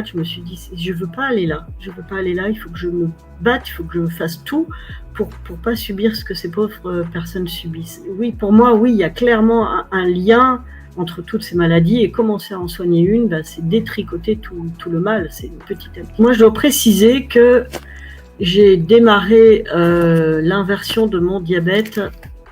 Je me suis dit, je veux pas aller là, il faut que je me batte, il faut que je fasse tout pour pas subir ce que ces pauvres personnes subissent. Oui, pour moi, oui, il y a clairement un lien entre toutes ces maladies, et commencer à en soigner une, c'est détricoter tout le mal, c'est petit à petit. Moi, je dois préciser que j'ai démarré l'inversion de mon diabète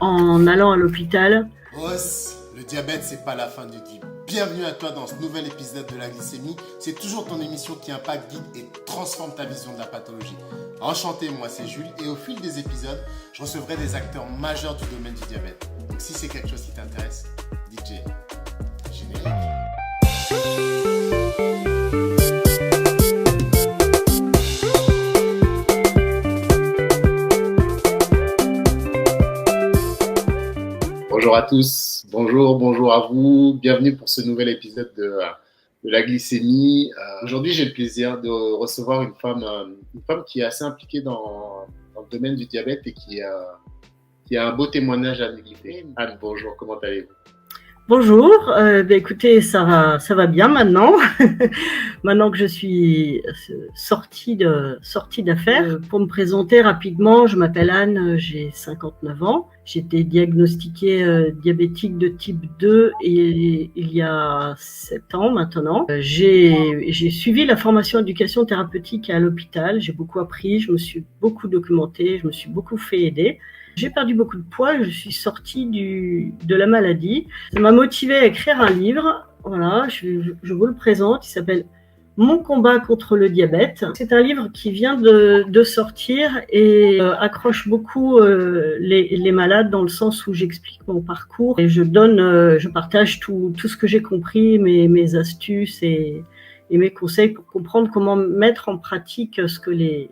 en allant à l'hôpital. Boss, le diabète, c'est pas la fin du guide. Bienvenue à toi dans ce nouvel épisode de la glycémie. C'est toujours ton émission qui impacte, guide et transforme ta vision de la pathologie. Enchanté, moi c'est Jules, et au fil des épisodes, je recevrai des acteurs majeurs du domaine du diabète. Donc si c'est quelque chose qui t'intéresse, DJ, générique. Bonjour à tous, bonjour à vous, bienvenue pour ce nouvel épisode de la glycémie. Aujourd'hui, j'ai le plaisir de recevoir une femme qui est assez impliquée dans le domaine du diabète et qui a un beau témoignage à nous livrer. Anne, bonjour, comment allez-vous ? Bonjour, écoutez, ça va bien maintenant. Maintenant que je suis sortie d'affaires. Pour me présenter rapidement, je m'appelle Anne, j'ai 59 ans. J'ai été diagnostiquée diabétique de type 2 il y a 7 ans maintenant. J'ai suivi la formation éducation thérapeutique à l'hôpital. J'ai beaucoup appris, je me suis beaucoup documentée, je me suis beaucoup fait aider. J'ai perdu beaucoup de poids, je suis sortie de la maladie. Ça m'a motivée à écrire un livre. Voilà, je vous le présente. Il s'appelle Mon combat contre le diabète. C'est un livre qui vient de sortir et accroche beaucoup les malades, dans le sens où j'explique mon parcours et je partage tout ce que j'ai compris, mes astuces et mes conseils pour comprendre comment mettre en pratique ce que les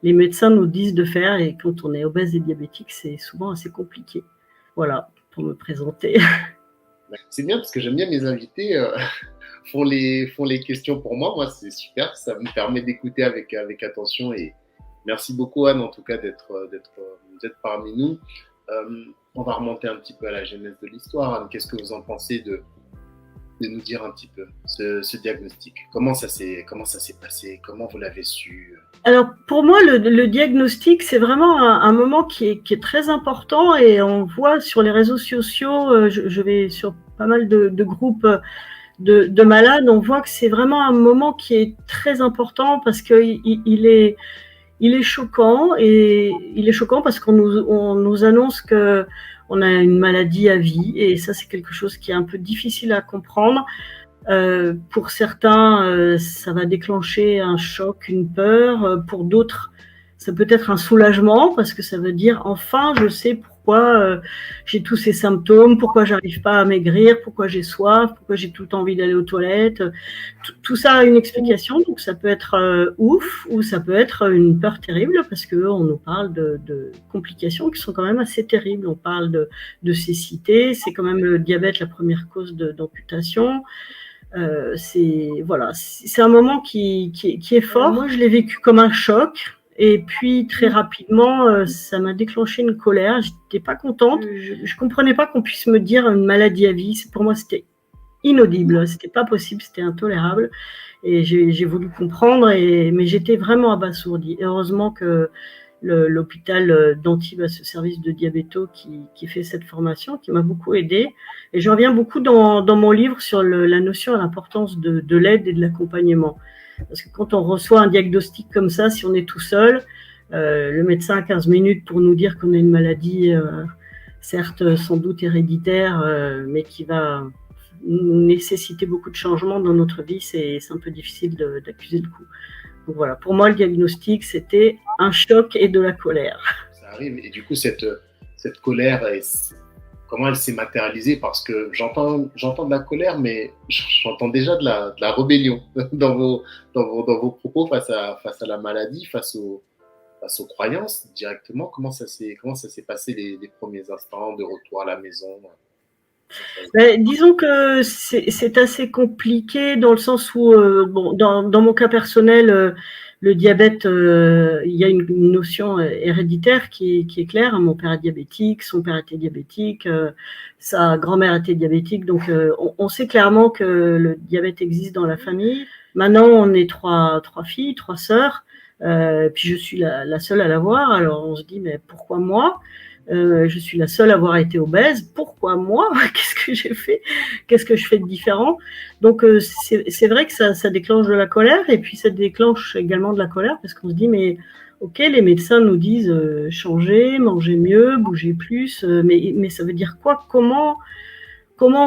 médecins nous disent de faire. Et quand on est obèse et diabétique, c'est souvent assez compliqué. Voilà, pour me présenter. C'est bien parce que j'aime bien mes invités font les questions pour moi. Moi, c'est super, ça me permet d'écouter avec attention. Et merci beaucoup, Anne, en tout cas, d'être parmi nous. On va remonter un petit peu à la genèse de l'histoire. Anne, qu'est-ce que vous en pensez de nous dire un petit peu ce diagnostic? Comment ça s'est passé? Comment vous l'avez su? Alors, pour moi, le diagnostic, c'est vraiment un moment qui est très important, et on voit sur les réseaux sociaux, je vais sur pas mal de groupes de malades, on voit que c'est vraiment un moment qui est très important, parce qu'il est choquant, et il est choquant parce qu'on nous annonce que on a une maladie à vie, et ça, c'est quelque chose qui est un peu difficile à comprendre. Pour certains, ça va déclencher un choc, une peur. Pour d'autres, ça peut être un soulagement, parce que ça veut dire enfin, je sais pourquoi j'ai tous ces symptômes, pourquoi j'arrive pas à maigrir, pourquoi j'ai soif, pourquoi j'ai tout le temps envie d'aller aux toilettes. Tout ça a une explication, donc ça peut être ouf, ou ça peut être une peur terrible, parce que on nous parle de complications qui sont quand même assez terribles. On parle de cécité, c'est quand même le diabète la première cause d'amputation. C'est un moment qui est fort. Moi, je l'ai vécu comme un choc, et puis très rapidement, ça m'a déclenché une colère. J'étais pas contente. Je comprenais pas qu'on puisse me dire une maladie à vie. Pour moi, c'était inaudible, c'était pas possible, c'était intolérable. Et j'ai voulu comprendre, mais j'étais vraiment abasourdie. Et heureusement que l'hôpital d'Antibes a ce service de diabéto qui fait cette formation, qui m'a beaucoup aidée. Et je reviens beaucoup dans mon livre sur la notion et l'importance de l'aide et de l'accompagnement. Parce que quand on reçoit un diagnostic comme ça, si on est tout seul, le médecin a 15 minutes pour nous dire qu'on a une maladie, certes sans doute héréditaire, mais qui va nous nécessiter beaucoup de changements dans notre vie. C'est un peu difficile d'accuser le coup. Donc voilà, pour moi, le diagnostic, c'était un choc et de la colère. Ça arrive, et du coup, cette colère, comment elle s'est matérialisée? Parce que j'entends de la colère, mais j'entends déjà de la rébellion dans vos propos face à la maladie, face aux croyances directement. Comment ça s'est passé les premiers instants de retour à la maison? Disons que c'est assez compliqué, dans le sens où, dans mon cas personnel, le diabète, il y a une notion héréditaire qui est claire. Mon père est diabétique, son père était diabétique, sa grand-mère était diabétique, donc on sait clairement que le diabète existe dans la famille. Maintenant, on est trois filles, trois sœurs. Puis je suis la seule à l'avoir. Alors on se dit, mais pourquoi moi? Je suis la seule à avoir été obèse. Pourquoi moi? Qu'est-ce que j'ai fait? Qu'est-ce que je fais de différent? Donc c'est vrai que ça déclenche de la colère, et puis ça déclenche également de la colère parce qu'on se dit, mais ok, les médecins nous disent changer, manger mieux, bouger plus, mais ça veut dire quoi? Comment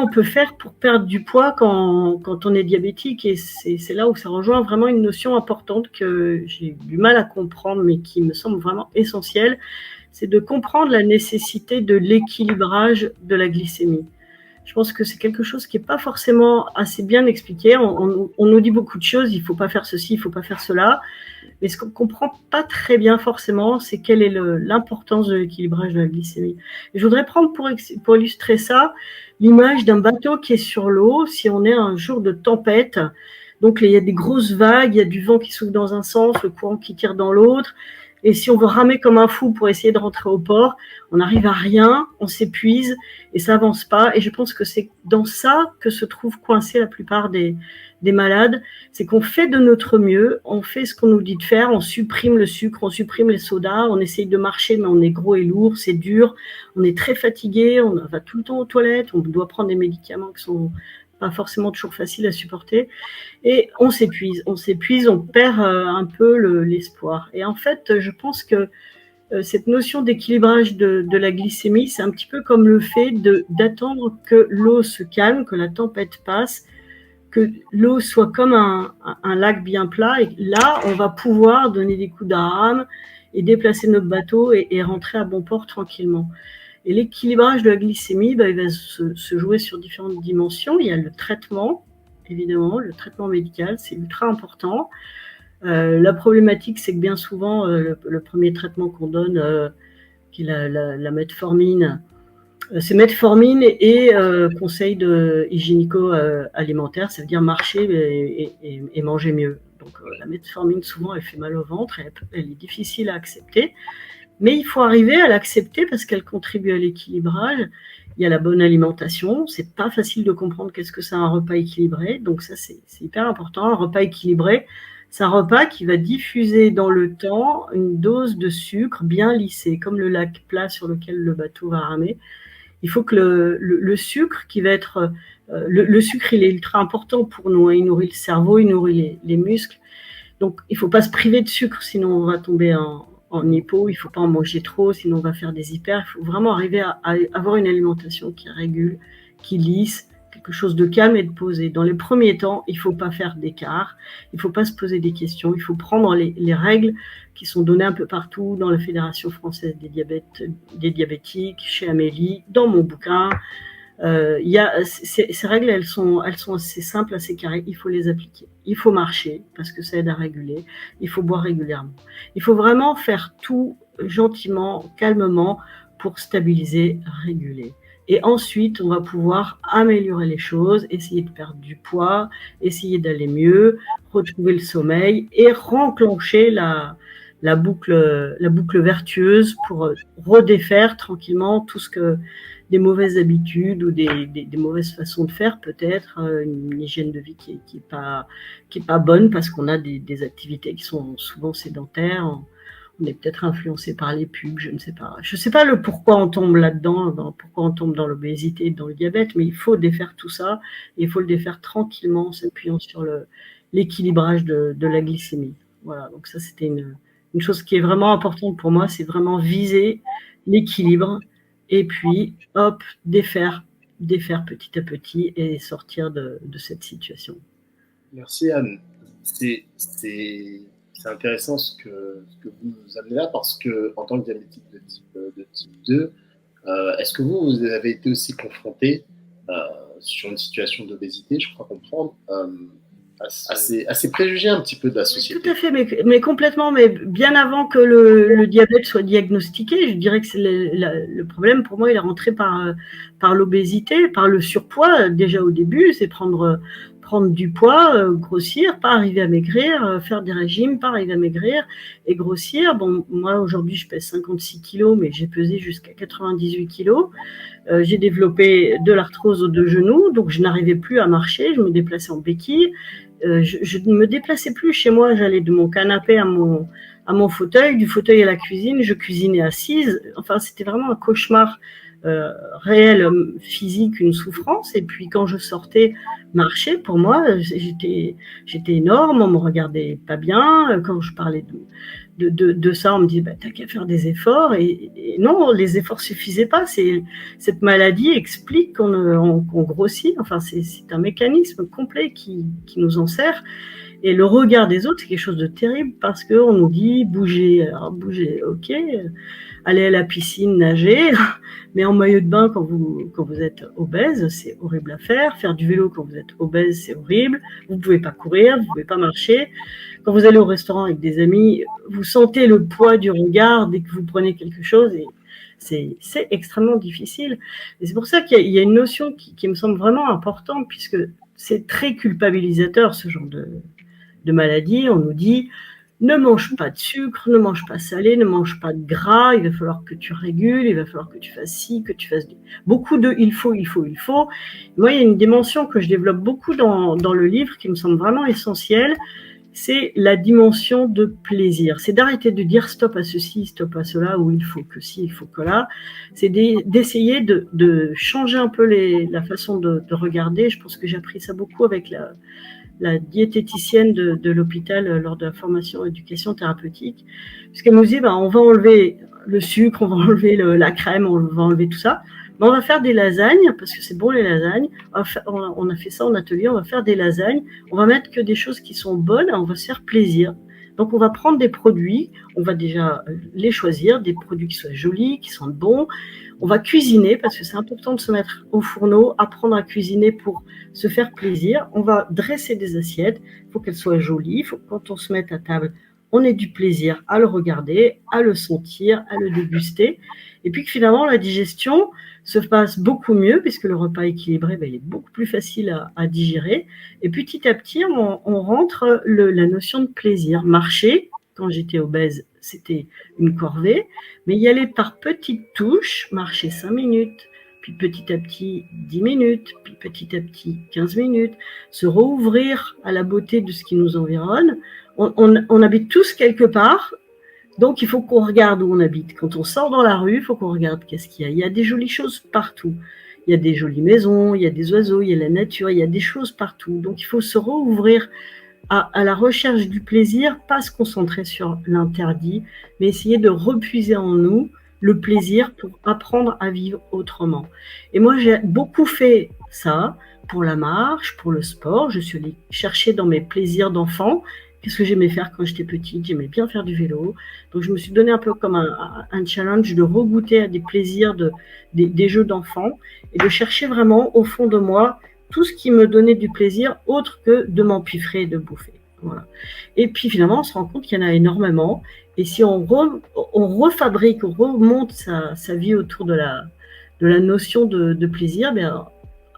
on peut faire pour perdre du poids quand on est diabétique? Et c'est là où ça rejoint vraiment une notion importante que j'ai du mal à comprendre, mais qui me semble vraiment essentielle. C'est de comprendre la nécessité de l'équilibrage de la glycémie. Je pense que c'est quelque chose qui n'est pas forcément assez bien expliqué. On nous dit beaucoup de choses, il ne faut pas faire ceci, il ne faut pas faire cela. Mais ce qu'on ne comprend pas très bien forcément, c'est quelle est l'importance de l'équilibrage de la glycémie. Et je voudrais prendre pour illustrer ça l'image d'un bateau qui est sur l'eau. Si on est un jour de tempête, donc il y a des grosses vagues, il y a du vent qui souffle dans un sens, le courant qui tire dans l'autre. Et si on veut ramer comme un fou pour essayer de rentrer au port, on n'arrive à rien, on s'épuise et ça avance pas. Et je pense que c'est dans ça que se trouvent coincés la plupart des malades. C'est qu'on fait de notre mieux, on fait ce qu'on nous dit de faire, on supprime le sucre, on supprime les sodas, on essaye de marcher, mais on est gros et lourd, c'est dur, on est très fatigué, on va tout le temps aux toilettes, on doit prendre des médicaments qui sont pas forcément toujours faciles à supporter, et on s'épuise, on perd un peu l'espoir. Et en fait, je pense que cette notion d'équilibrage de la glycémie, c'est un petit peu comme le fait d'attendre que l'eau se calme, que la tempête passe, que l'eau soit comme un lac bien plat, et là, on va pouvoir donner des coups d'arame et déplacer notre bateau et rentrer à bon port tranquillement. Et l'équilibrage de la glycémie, il va se jouer sur différentes dimensions. Il y a le traitement, évidemment, le traitement médical, c'est ultra important. La problématique, c'est que bien souvent, le premier traitement qu'on donne, qui est la metformine, c'est metformine et conseil hygiénico-alimentaire, ça veut dire marcher et manger mieux. Donc la metformine, souvent, elle fait mal au ventre, elle est difficile à accepter. Mais il faut arriver à l'accepter parce qu'elle contribue à l'équilibrage. Il y a la bonne alimentation. C'est pas facile de comprendre qu'est-ce que c'est un repas équilibré. Donc ça, c'est hyper important. Un repas équilibré, c'est un repas qui va diffuser dans le temps une dose de sucre bien lissée, comme le lac plat sur lequel le bateau va ramer. Il faut que le sucre qui va être... le sucre, il est ultra important pour nous. Il nourrit le cerveau, il nourrit les muscles. Donc, il ne faut pas se priver de sucre, sinon on va tomber en hypo. Il ne faut pas en manger trop, sinon on va faire des hyper. Il faut vraiment arriver à avoir une alimentation qui régule, qui lisse, quelque chose de calme et de posé. Dans les premiers temps, il ne faut pas faire d'écart, il ne faut pas se poser des questions, il faut prendre les règles qui sont données un peu partout dans la Fédération française des diabétiques, chez Amélie, dans mon bouquin. Ces règles, elles sont assez simples, assez carrées, il faut les appliquer. Il faut marcher, parce que ça aide à réguler. Il faut boire régulièrement. Il faut vraiment faire tout gentiment, calmement, pour stabiliser, réguler. Et ensuite, on va pouvoir améliorer les choses, essayer de perdre du poids, essayer d'aller mieux, retrouver le sommeil et renclencher la boucle vertueuse pour redéfaire tranquillement tout ce que des mauvaises habitudes ou des mauvaises façons de faire, peut-être une hygiène de vie qui est pas bonne parce qu'on a des activités qui sont souvent sédentaires. On est peut-être influencé par les pubs, je ne sais pas. Je ne sais pas le pourquoi on tombe là-dedans, pourquoi on tombe dans l'obésité et dans le diabète, mais il faut défaire tout ça et il faut le défaire tranquillement en s'appuyant sur l'équilibrage de la glycémie. Voilà, donc ça c'était une chose qui est vraiment importante pour moi, c'est vraiment viser l'équilibre et puis hop, défaire petit à petit et sortir de cette situation. Merci Anne. C'est intéressant ce que vous nous amenez là parce que en tant que diabétique de type 2, est-ce que vous avez été aussi confronté sur une situation d'obésité, je crois comprendre, à ces préjugés un petit peu de la société? Tout à fait, mais complètement, mais bien avant que le diabète soit diagnostiqué, je dirais que le problème pour moi, il est rentré par l'obésité, par le surpoids. Déjà au début, c'est prendre du poids, grossir, pas arriver à maigrir, faire des régimes, pas arriver à maigrir et grossir. Bon, moi aujourd'hui je pèse 56 kilos, mais j'ai pesé jusqu'à 98 kilos. J'ai développé de l'arthrose aux deux genoux, donc je n'arrivais plus à marcher, je me déplaçais en béquille. Je ne me déplaçais plus chez moi, j'allais de mon canapé à mon fauteuil, du fauteuil à la cuisine, je cuisinais assise. Enfin, c'était vraiment un cauchemar réel, physique, une souffrance. Et puis quand je sortais marcher, pour moi, j'étais énorme, on me regardait pas bien. Quand je parlais de ça, on me disait, bah, t'as qu'à faire des efforts. Et non, les efforts suffisaient pas. Cette maladie explique qu'on grossit. Enfin, c'est un mécanisme complet qui nous enserre. Et le regard des autres, c'est quelque chose de terrible parce qu'on nous dit bouger. Alors bouger, ok, aller à la piscine, nager, mais en maillot de bain quand vous êtes obèse, c'est horrible à faire. Faire du vélo quand vous êtes obèse, c'est horrible. Vous ne pouvez pas courir, vous ne pouvez pas marcher. Quand vous allez au restaurant avec des amis, vous sentez le poids du regard dès que vous prenez quelque chose et c'est extrêmement difficile. Et c'est pour ça qu'il y a une notion qui me semble vraiment importante puisque c'est très culpabilisateur ce genre de maladie. On nous dit ne mange pas de sucre, ne mange pas salé, ne mange pas de gras, il va falloir que tu régules, il va falloir que tu fasses ci, que tu fasses beaucoup de il faut. Moi, il y a une dimension que je développe beaucoup dans le livre qui me semble vraiment essentielle, c'est la dimension de plaisir. C'est d'arrêter de dire stop à ceci, stop à cela, ou il faut que ci, il faut que là. C'est d'essayer de changer un peu la façon de regarder. Je pense que j'ai appris ça beaucoup avec la diététicienne de l'hôpital lors de la formation éducation thérapeutique, puisqu'elle nous dit on va enlever le sucre, on va enlever la crème, on va enlever tout ça, mais on va faire des lasagnes, parce que c'est bon les lasagnes, on a fait ça en atelier, on va faire des lasagnes, on va mettre que des choses qui sont bonnes, on va se faire plaisir. Donc on va prendre des produits, on va déjà les choisir, des produits qui soient jolis, qui sentent bons. On va cuisiner parce que c'est important de se mettre au fourneau, apprendre à cuisiner pour se faire plaisir. On va dresser des assiettes, il faut qu'elles soient jolies, il faut que quand on se mette à table, on ait du plaisir à le regarder, à le sentir, à le déguster. Et puis que finalement la digestion se passe beaucoup mieux puisque le repas équilibré, il est beaucoup plus facile à digérer. Et petit à petit, on rentre la notion de plaisir. Marcher, quand j'étais obèse, c'était une corvée, mais y aller par petites touches, marcher 5 minutes, puis petit à petit 10 minutes, puis petit à petit 15 minutes, se rouvrir à la beauté de ce qui nous environne. On habite tous quelque part, donc il faut qu'on regarde où on habite. Quand on sort dans la rue, il faut qu'on regarde qu'est-ce qu'il y a. Il y a des jolies choses partout. Il y a des jolies maisons, il y a des oiseaux, il y a la nature, il y a des choses partout. Donc il faut se rouvrir à la recherche du plaisir, pas se concentrer sur l'interdit, mais essayer de repuiser en nous le plaisir pour apprendre à vivre autrement. Et moi, j'ai beaucoup fait ça pour la marche, pour le sport. Je suis allée chercher dans mes plaisirs d'enfant. Qu'est-ce que j'aimais faire quand j'étais petite? J'aimais bien faire du vélo. Donc, je me suis donné un peu comme un challenge de regoûter à des plaisirs des jeux d'enfants et de chercher vraiment au fond de moi tout ce qui me donnait du plaisir autre que de m'empiffrer et de bouffer. Voilà. Et puis finalement, on se rend compte qu'il y en a énormément. Et si on refabrique, on remonte sa vie autour de la notion de plaisir,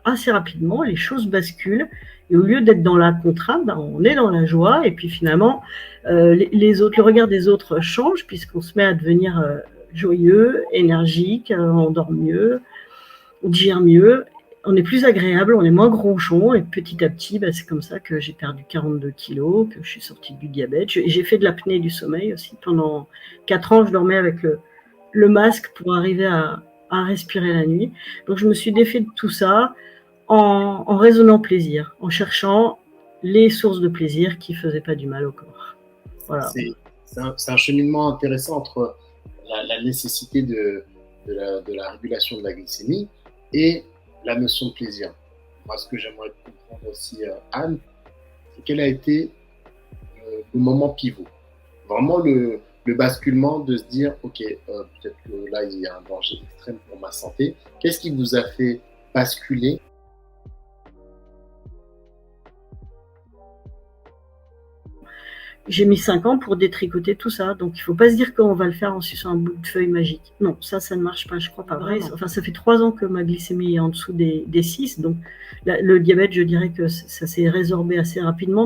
assez rapidement, les choses basculent. Et au lieu d'être dans la contrainte, on est dans la joie. Et puis finalement, le regard des autres change puisqu'on se met à devenir joyeux, énergique, on dort mieux, on digère mieux. On est plus agréable, on est moins gronchon et petit à petit, c'est comme ça que j'ai perdu 42 kilos, que je suis sortie du diabète. J'ai fait de l'apnée du sommeil aussi. Pendant 4 ans, je dormais avec le masque pour arriver à respirer la nuit. Donc, je me suis défait de tout ça en raisonnant plaisir, en cherchant les sources de plaisir qui ne faisaient pas du mal au corps. Voilà. C'est un cheminement intéressant entre la nécessité de la régulation de la glycémie et la notion de plaisir. Moi, ce que j'aimerais comprendre aussi, Anne, c'est quel a été le moment pivot. Vraiment le basculement de se dire, OK, peut-être que là, il y a un danger extrême pour ma santé. Qu'est-ce qui vous a fait basculer? J'ai mis 5 ans pour détricoter tout ça. Donc, il ne faut pas se dire qu'on va le faire en suçant un bout de feuille magique. Non, ça ne marche pas, je crois pas. Vrai. Enfin, ça fait 3 ans que ma glycémie est en dessous des 6. Donc, le diabète, je dirais que ça s'est résorbé assez rapidement.